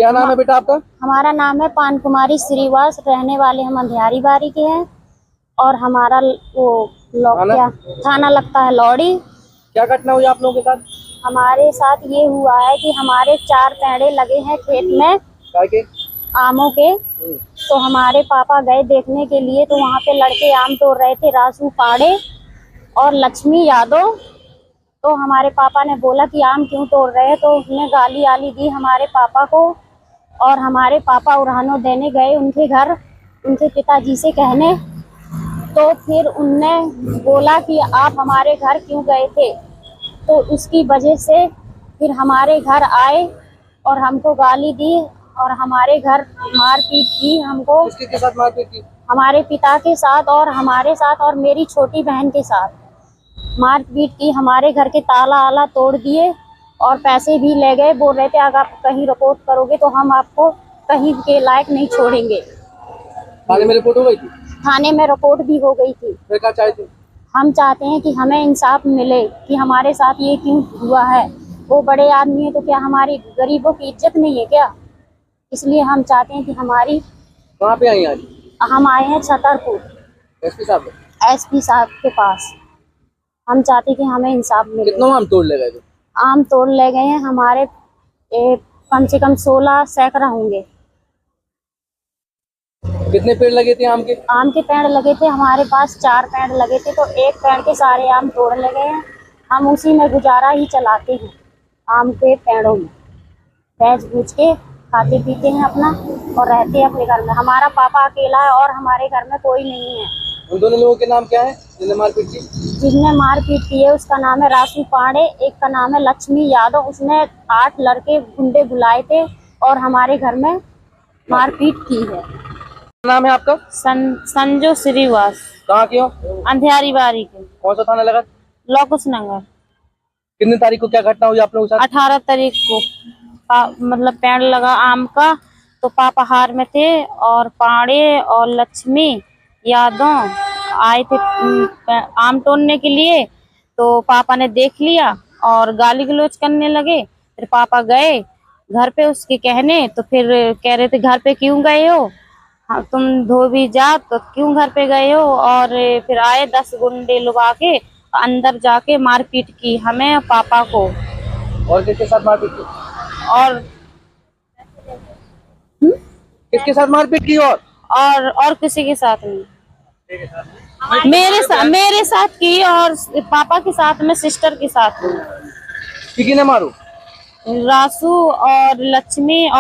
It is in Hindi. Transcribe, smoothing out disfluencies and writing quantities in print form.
क्या नाम है बेटा आपका? हमारा नाम है पान कुमारी श्रीवास, रहने वाले हम अंधियारी बारी के हैं। और हमारा वो क्या थाना लगता है लौड़ी। क्या घटना हुई आप लोगों के साथ? हमारे साथ ये हुआ है कि हमारे 4 पेड़े लगे हैं खेत में क्या के? आमों के। तो हमारे पापा गए देखने के लिए, तो वहाँ पे लड़के आम तोड़ रहे थे, रासू पाड़े और लक्ष्मी यादव। तो हमारे पापा ने बोला कि आम क्यों तोड़ रहे हैं, तो उसने गाली आली दी हमारे पापा को। और हमारे पापा उड़ानो देने गए उनके घर, उनके पिताजी से कहने। तो फिर उनने बोला कि आप हमारे घर क्यों गए थे, तो उसकी वजह से फिर हमारे घर आए और हमको गाली दी और हमारे घर मारपीट की हमको। किसके साथ मारपीट की? हमारे पिता के साथ और हमारे साथ और मेरी छोटी बहन के साथ मारपीट की। हमारे घर के ताला आला तोड़ दिए और पैसे भी ले गए। बोल रहे थे अगर आप कहीं रिपोर्ट करोगे तो हम आपको कहीं के लायक नहीं छोड़ेंगे। थाने में रिपोर्ट हो गई थी? थाने में रिपोर्ट भी हो गई थी। फिर क्या चाहते? हम चाहते हैं कि हमें इंसाफ मिले कि हमारे साथ ये क्यों हुआ है। वो बड़े आदमी है तो क्या हमारी गरीबों की इज्जत नहीं है क्या? इसलिए हम चाहते हैं कि हमारी। कहाँ पे आई आज? हम आए हैं छतरपुर एसपी साहब के पास। हम चाहते हैं कि हमें इंसाफ मिले। कितना आम तोड़ ले गए थे? आम तोड़ ले गए हैं हमारे कम से कम 16 सैकड़ा होंगे। कितने पेड़ लगे थे आम के? आम के पेड़ लगे थे हमारे पास 4 पेड़ लगे थे, तो एक पेड़ के सारे आम तोड़ ले गए हैं। हम उसी में गुजारा ही चलाते हैं, आम के पेड़ों में बैठ बूझ के खाते पीते हैं अपना और रहते हैं अपने घर में। हमारा पापा अकेला है और हमारे घर में कोई नहीं है। उन दोनों लोगों के नाम क्या है जिन्हें मारपीट की? जिसने मारपीट की है उसका नाम है रासू पाड़े, एक का नाम है लक्ष्मी यादव। उसने 8 लड़के गुंडे बुलाए थे और हमारे घर में मारपीट की है। नाम है आपका? संजू श्रीवास। कहाँ के हो? अंधियारी बारी के। कौन सा थाना लगा? लोकुश नगर। कितने तारीख को क्या घटना हुई आप लोगों के साथ? 18 तारीख को मतलब पेड़ लगा आम का, तो पापा हार में थे और पाड़े और लक्ष्मी यादव आए थे आम तोड़ने के लिए। तो पापा ने देख लिया और गाली गलौज करने लगे। फिर पापा गए घर पे उसके कहने, तो फिर कह रहे थे घर पे क्यों गए हो, हाँ तुम धोबी जात तो क्यों घर पे गए हो। और फिर आए 10 गुंडे लोग आके अंदर जाके मारपीट की हमें पापा को। और किसके साथ मारपीट की? और किसके साथ मारपीट की? और किसी के साथ नहीं, मेरे साथ की और पापा के साथ में सिस्टर के साथ। किसी ने मारू? रासू और लक्ष्मी